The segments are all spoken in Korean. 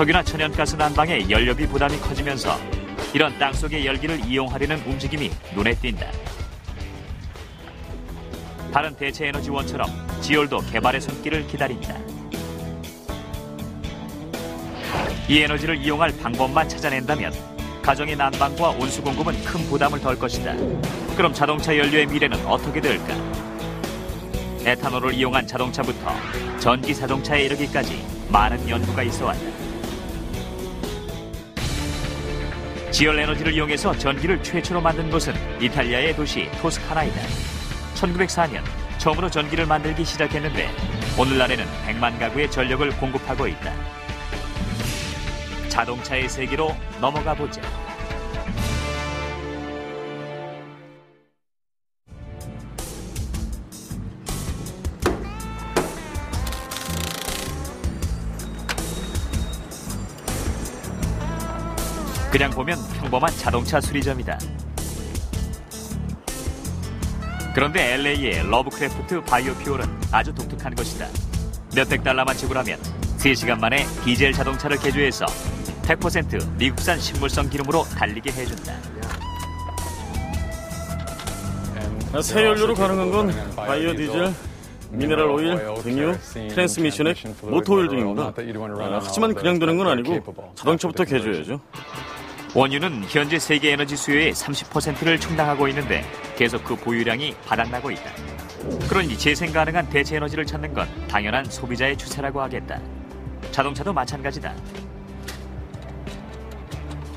석유나 천연가스 난방의 연료비 부담이 커지면서 이런 땅속의 열기를 이용하려는 움직임이 눈에 띈다. 다른 대체 에너지원처럼 지올도 개발의 손길을 기다린다. 이 에너지를 이용할 방법만 찾아낸다면 가정의 난방과 온수 공급은 큰 부담을 덜 것이다. 그럼 자동차 연료의 미래는 어떻게 될까? 에탄올을 이용한 자동차부터 전기 자동차에 이르기까지 많은 연구가 있어왔다. 지열 에너지를 이용해서 전기를 최초로 만든 곳은 이탈리아의 도시 토스카나이다. 1904년 처음으로 전기를 만들기 시작했는데 오늘날에는 100만 가구의 전력을 공급하고 있다. 자동차의 세계로 넘어가 보자. 그냥 보면 평범한 자동차 수리점이다. 그런데 LA의 러브크래프트 바이오퓨얼은 아주 독특한 것이다. 몇백 달러만 지불하면 3시간 만에 디젤 자동차를 개조해서 100% 미국산 식물성 기름으로 달리게 해준다. 새 연료로 가능한 건 바이오 디젤, 미네랄 오일, 등유, 트랜스미션액, 모터 오일 등입니다. 하지만 그냥 되는 건 아니고 자동차부터 개조해야죠. 원유는 현재 세계 에너지 수요의 30%를 충당하고 있는데 계속 그 보유량이 바닥나고 있다. 그러니 재생 가능한 대체 에너지를 찾는 건 당연한 소비자의 추세라고 하겠다. 자동차도 마찬가지다.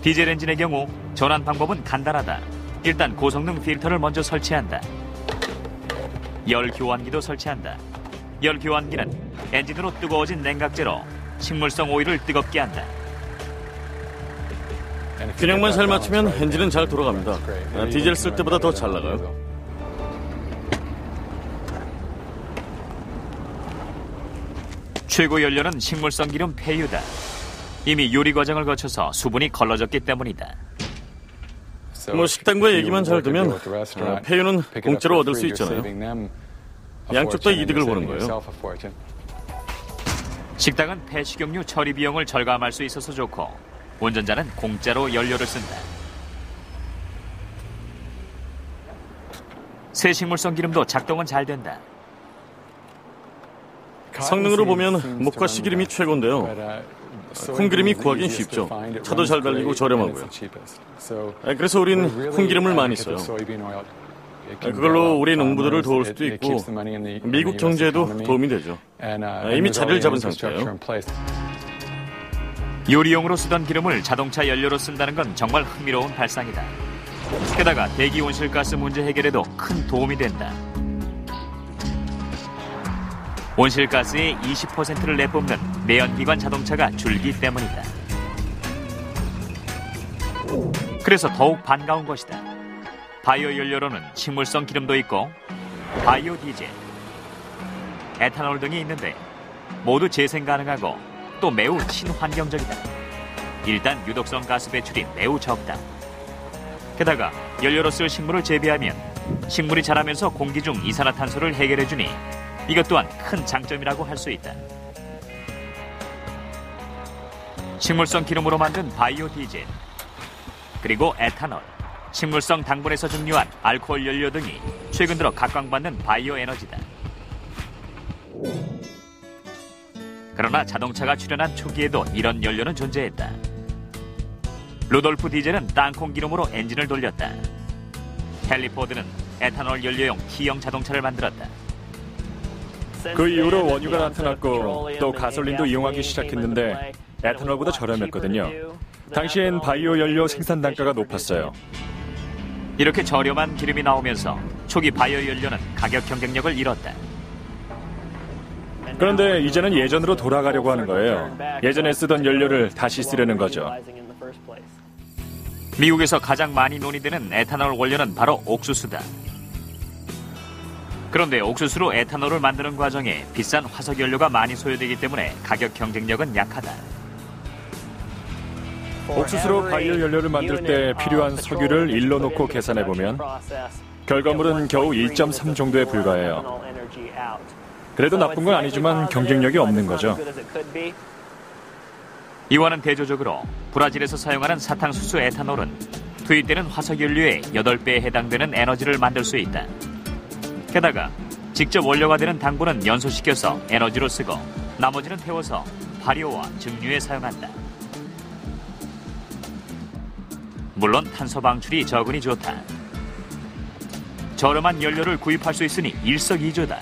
디젤 엔진의 경우 전환 방법은 간단하다. 일단 고성능 필터를 먼저 설치한다. 열 교환기도 설치한다. 열 교환기는 엔진으로 뜨거워진 냉각제로 식물성 오일을 뜨겁게 한다. 균형만 잘 맞추면 엔진은 잘 돌아갑니다. 디젤 쓸 때보다 더 잘 나가요. 최고 연료는 식물성 기름 폐유다. 이미 요리 과정을 거쳐서 수분이 걸러졌기 때문이다. 식당과 얘기만 잘 두면 폐유는 공짜로 얻을 수 있잖아요. 양쪽 다 이득을 보는 거예요. 식당은 폐식용유 처리 비용을 절감할 수 있어서 좋고 운전자는 공짜로 연료를 쓴다. 새 식물성 기름도 작동은 잘 된다. 성능으로 보면 목화 씨기름이 최고인데요. 콩기름이 구하긴 쉽죠. 차도 잘 달리고 저렴하고요. 그래서 우린 콩기름을 많이 써요. 그걸로 우리 농부들을 도울 수도 있고 미국 경제에도 도움이 되죠. 이미 자리를 잡은 상태예요. 요리용으로 쓰던 기름을 자동차 연료로 쓴다는 건 정말 흥미로운 발상이다. 게다가 대기 온실가스 문제 해결에도 큰 도움이 된다. 온실가스의 20%를 내뿜는 내연기관 자동차가 줄기 때문이다. 그래서 더욱 반가운 것이다. 바이오 연료로는 식물성 기름도 있고 바이오 디젤, 에탄올 등이 있는데 모두 재생 가능하고 또 매우 친환경적이다. 일단 유독성 가스 배출이 매우 적다. 게다가 연료로 쓸 식물을 재배하면 식물이 자라면서 공기 중 이산화탄소를 해결해주니 이것 또한 큰 장점이라고 할 수 있다. 식물성 기름으로 만든 바이오 디젤, 그리고 에탄올, 식물성 당분에서 증류한 알코올 연료 등이 최근 들어 각광받는 바이오 에너지다. 그러나 자동차가 출현한 초기에도 이런 연료는 존재했다. 루돌프 디젤은 땅콩 기름으로 엔진을 돌렸다. 헨리 포드는 에탄올 연료용 T형 자동차를 만들었다. 그 이후로 원유가 나타났고 또 가솔린도 이용하기 시작했는데 에탄올보다 저렴했거든요. 당시엔 바이오 연료 생산 단가가 높았어요. 이렇게 저렴한 기름이 나오면서 초기 바이오 연료는 가격 경쟁력을 잃었다. 그런데 이제는 예전으로 돌아가려고 하는 거예요. 예전에 쓰던 연료를 다시 쓰려는 거죠. 미국에서 가장 많이 논의되는 에탄올 원료는 바로 옥수수다. 그런데 옥수수로 에탄올을 만드는 과정에 비싼 화석 연료가 많이 소요되기 때문에 가격 경쟁력은 약하다. 옥수수로 바이오 연료를 만들 때 필요한 석유를 일로 놓고 계산해보면 결과물은 겨우 1.3 정도에 불과해요. 그래도 나쁜 건 아니지만 경쟁력이 없는 거죠. 이와는 대조적으로 브라질에서 사용하는 사탕수수 에탄올은 투입되는 화석연료의 8배에 해당되는 에너지를 만들 수 있다. 게다가 직접 원료가 되는 당분은 연소시켜서 에너지로 쓰고 나머지는 태워서 발효와 증류에 사용한다. 물론 탄소 방출이 적으니 좋다. 저렴한 연료를 구입할 수 있으니 일석이조다.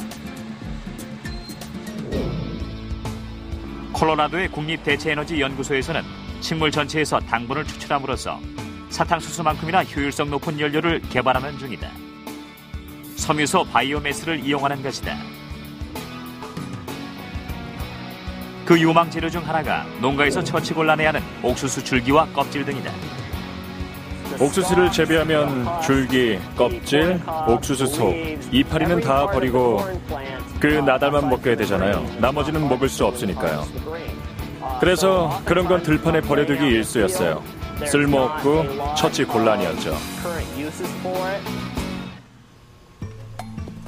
콜로라도의 국립대체에너지연구소에서는 식물 전체에서 당분을 추출함으로써 사탕수수만큼이나 효율성 높은 연료를 개발하는 중이다. 섬유소 바이오매스를 이용하는 것이다. 그 유망 재료 중 하나가 농가에서 처치곤란해 하는 옥수수 줄기와 껍질 등이다. 옥수수를 재배하면 줄기, 껍질, 옥수수 속, 이파리는 다 버리고 그 나달만 먹게 되잖아요. 나머지는 먹을 수 없으니까요. 그래서 그런 건 들판에 버려두기 일쑤였어요. 쓸모없고 처치 곤란이었죠.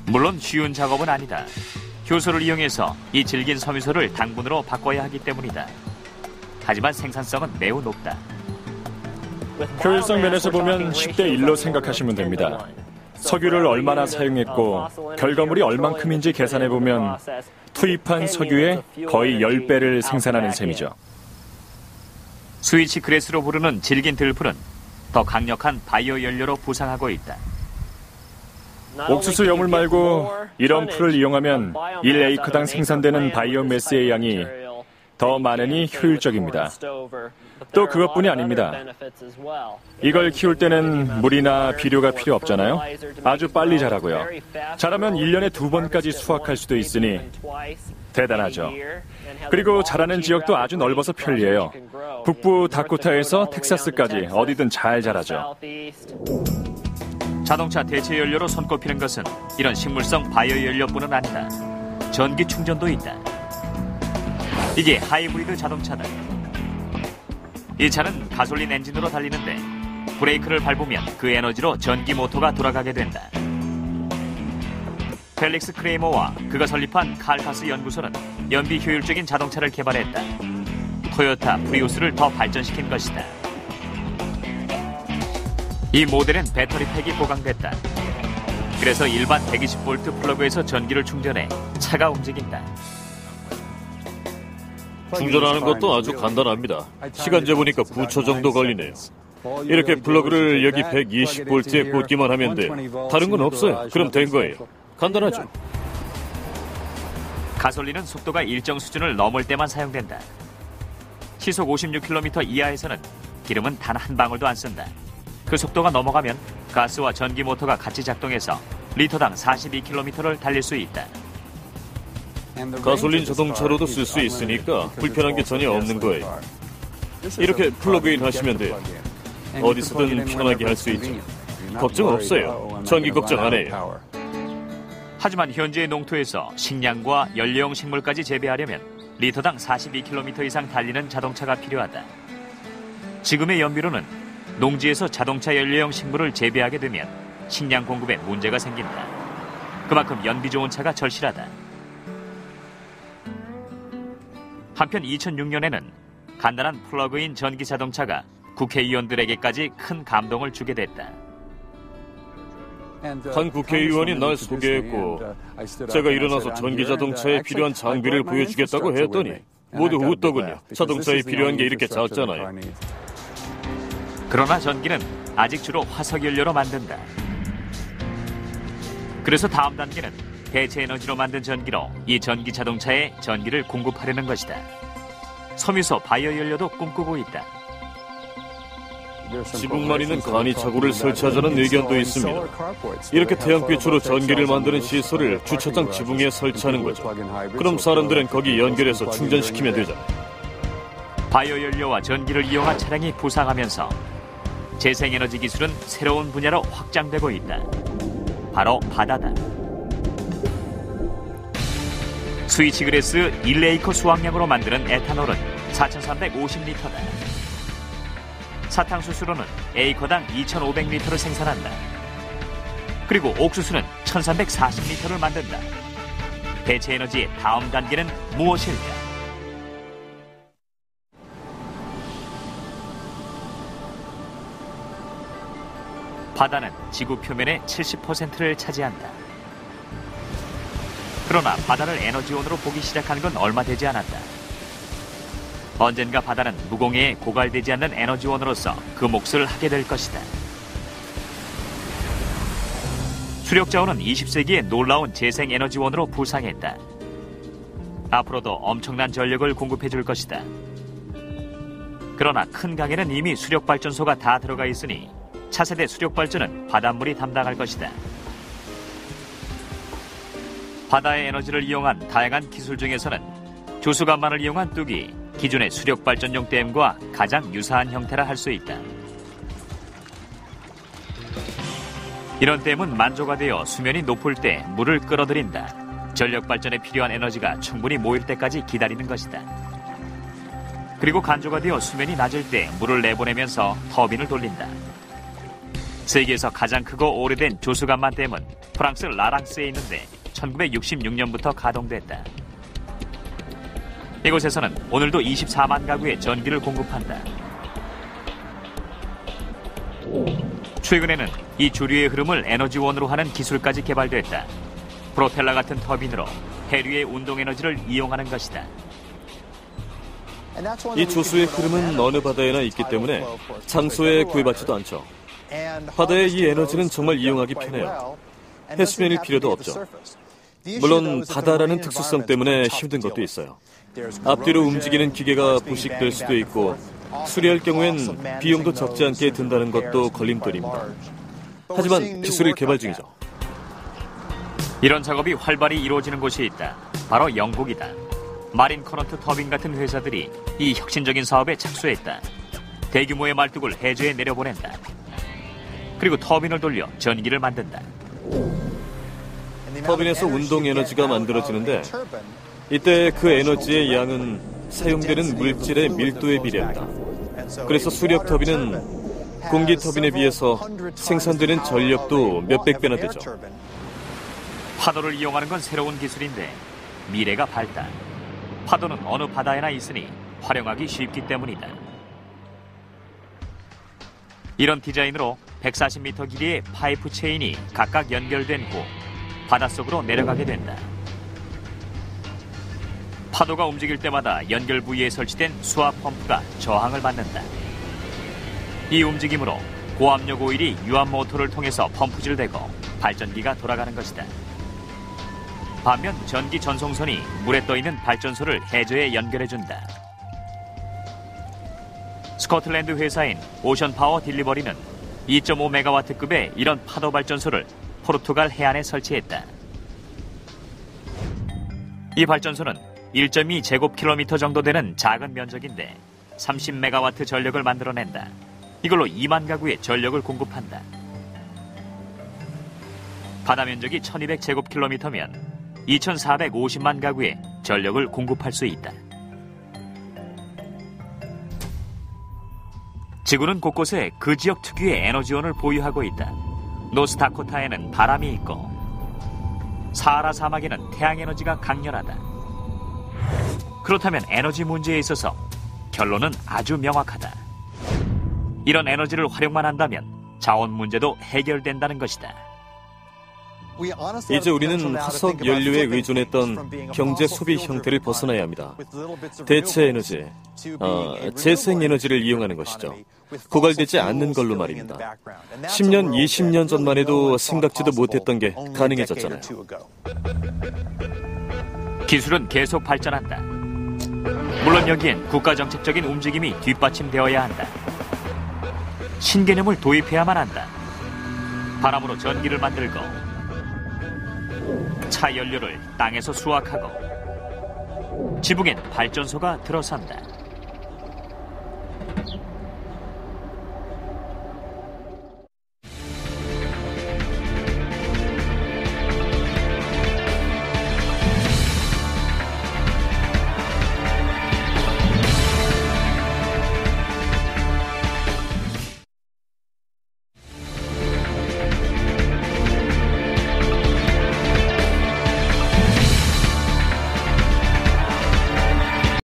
물론 쉬운 작업은 아니다. 효소를 이용해서 이 질긴 섬유소를 당분으로 바꿔야 하기 때문이다. 하지만 생산성은 매우 높다. 효율성 면에서 보면 10대 1로 생각하시면 됩니다. 석유를 얼마나 사용했고 결과물이 얼만큼인지 계산해보면 투입한 석유의 거의 10배를 생산하는 셈이죠. 스위치 그래스로 부르는 질긴 들풀은 더 강력한 바이오 연료로 부상하고 있다. 옥수수 여물 말고 이런 풀을 이용하면 1에이커당 생산되는 바이오매스의 양이 더 많으니 효율적입니다. 또 그것뿐이 아닙니다. 이걸 키울 때는 물이나 비료가 필요 없잖아요. 아주 빨리 자라고요. 자라면 1년에 2번까지 수확할 수도 있으니 대단하죠. 그리고 자라는 지역도 아주 넓어서 편리해요. 북부 다코타에서 텍사스까지 어디든 잘 자라죠. 자동차 대체 연료로 손꼽히는 것은 이런 식물성 바이오 연료뿐은 아니다. 전기 충전도 있다. 이게 하이브리드 자동차다. 이 차는 가솔린 엔진으로 달리는데 브레이크를 밟으면 그 에너지로 전기 모터가 돌아가게 된다. 펠릭스 크레이머와 그가 설립한 칼카스 연구소는 연비 효율적인 자동차를 개발했다. 토요타 프리우스를 더 발전시킨 것이다. 이 모델은 배터리 팩이 보강됐다. 그래서 일반 120V 플러그에서 전기를 충전해 차가 움직인다. 충전하는 것도 아주 간단합니다. 시간 재보니까 9초 정도 걸리네요. 이렇게 플러그를 여기 120V에 꽂기만 하면 돼. 다른 건 없어요. 그럼 된 거예요. 간단하죠. 가솔린은 속도가 일정 수준을 넘을 때만 사용된다. 시속 56km 이하에서는 기름은 단 한 방울도 안 쓴다. 그 속도가 넘어가면 가스와 전기 모터가 같이 작동해서 리터당 42km를 달릴 수 있다. 가솔린 자동차로도 쓸 수 있으니까 불편한 게 전혀 없는 거예요. 이렇게 플러그인 하시면 돼요. 어디서든 편하게 할 수 있죠. 걱정 없어요. 전기 걱정 안 해요. 하지만 현재의 농토에서 식량과 연료용 식물까지 재배하려면 리터당 42km 이상 달리는 자동차가 필요하다. 지금의 연비로는 농지에서 자동차 연료용 식물을 재배하게 되면 식량 공급에 문제가 생긴다. 그만큼 연비 좋은 차가 절실하다. 한편 2006년에는 간단한 플러그인 전기 자동차가 국회의원들에게까지 큰 감동을 주게 됐다. 한 국회의원이 날 소개했고 제가 일어나서 전기 자동차에 필요한 장비를 보여주겠다고 했더니 모두 웃더군요. 자동차에 필요한 게 이렇게 작잖아요. 그러나 전기는 아직 주로 화석연료로 만든다. 그래서 다음 단계는 대체 에너지로 만든 전기로 이 전기 자동차에 전기를 공급하려는 것이다. 섬유소 바이오 연료도 꿈꾸고 있다. 지붕만 있는 간이차고를 설치하자는 의견도 있습니다. 이렇게 태양빛으로 전기를 만드는 시설을 주차장 지붕에 설치하는 거죠. 그럼 사람들은 거기 연결해서 충전시키면 되잖아요. 바이오 연료와 전기를 이용한 차량이 부상하면서 재생에너지 기술은 새로운 분야로 확장되고 있다. 바로 바다다. 스위치그래스 1에이커 수확량으로 만드는 에탄올은 4,350리터다. 사탕수수로는 에이커당 2,500리터를 생산한다. 그리고 옥수수는 1,340리터를 만든다. 대체 에너지의 다음 단계는 무엇일까? 바다는 지구 표면의 70%를 차지한다. 그러나 바다를 에너지원으로 보기 시작한 건 얼마 되지 않았다. 언젠가 바다는 무공해에 고갈되지 않는 에너지원으로서 그 몫을 하게 될 것이다. 수력 자원은 20세기의 놀라운 재생에너지원으로 부상했다. 앞으로도 엄청난 전력을 공급해 줄 것이다. 그러나 큰 강에는 이미 수력발전소가 다 들어가 있으니 차세대 수력발전은 바닷물이 담당할 것이다. 바다의 에너지를 이용한 다양한 기술 중에서는 조수간만을 이용한 뚝이 기존의 수력발전용 댐과 가장 유사한 형태라 할 수 있다. 이런 댐은 만조가 되어 수면이 높을 때 물을 끌어들인다. 전력 발전에 필요한 에너지가 충분히 모일 때까지 기다리는 것이다. 그리고 간조가 되어 수면이 낮을 때 물을 내보내면서 터빈을 돌린다. 세계에서 가장 크고 오래된 조수간만 댐은 프랑스 라랑스에 있는데 1966년부터 가동됐다. 이곳에서는 오늘도 24만 가구에 전기를 공급한다. 최근에는 이 조류의 흐름을 에너지원으로 하는 기술까지 개발됐다. 프로펠러 같은 터빈으로 해류의 운동 에너지를 이용하는 것이다. 이 조수의 흐름은 어느 바다에나 있기 때문에 장소에 구애받지도 않죠. 바다의 이 에너지는 정말 이용하기 편해요. 해수면일 필요도 없죠. 물론 바다라는 특수성 때문에 힘든 것도 있어요. 앞뒤로 움직이는 기계가 부식될 수도 있고 수리할 경우엔 비용도 적지 않게 든다는 것도 걸림돌입니다. 하지만 기술이 개발 중이죠. 이런 작업이 활발히 이루어지는 곳이 있다. 바로 영국이다. 마린 커런트 터빈 같은 회사들이 이 혁신적인 사업에 착수했다. 대규모의 말뚝을 해저에 내려보낸다. 그리고 터빈을 돌려 전기를 만든다. 터빈에서 운동 에너지가 만들어지는데 이때 그 에너지의 양은 사용되는 물질의 밀도에 비례합니다. 그래서 수력 터빈은 공기 터빈에 비해서 생산되는 전력도 몇백 배나 되죠. 파도를 이용하는 건 새로운 기술인데 미래가 밝다. 파도는 어느 바다에나 있으니 활용하기 쉽기 때문이다. 이런 디자인으로 140m 길이의 파이프 체인이 각각 연결된 후 바닷속으로 내려가게 된다. 파도가 움직일 때마다 연결 부위에 설치된 수압 펌프가 저항을 받는다. 이 움직임으로 고압력 오일이 유압 모터를 통해서 펌프질을 대고 발전기가 돌아가는 것이다. 반면 전기 전송선이 물에 떠있는 발전소를 해저에 연결해준다. 스코틀랜드 회사인 오션 파워 딜리버리는 2.5메가와트급의 이런 파도 발전소를 포르투갈 해안에 설치했다. 이 발전소는 1.2제곱킬로미터 정도 되는 작은 면적인데 30메가와트 전력을 만들어낸다. 이걸로 2만 가구에 전력을 공급한다. 바다 면적이 1200제곱킬로미터면 2450만 가구에 전력을 공급할 수 있다. 지구는 곳곳에 그 지역 특유의 에너지원을 보유하고 있다. 노스다코타에는 바람이 있고 사하라 사막에는 태양에너지가 강렬하다. 그렇다면 에너지 문제에 있어서 결론은 아주 명확하다. 이런 에너지를 활용만 한다면 자원 문제도 해결된다는 것이다. 이제 우리는 화석 연료에 의존했던 경제 소비 형태를 벗어나야 합니다. 대체 에너지, 재생 에너지를 이용하는 것이죠. 고갈되지 않는 걸로 말입니다. 10년, 20년 전만 해도 생각지도 못했던 게 가능해졌잖아요. 기술은 계속 발전한다. 물론 여기엔 국가정책적인 움직임이 뒷받침되어야 한다. 신개념을 도입해야만 한다. 바람으로 전기를 만들고 차 연료를 땅에서 수확하고 지붕엔 발전소가 들어선다.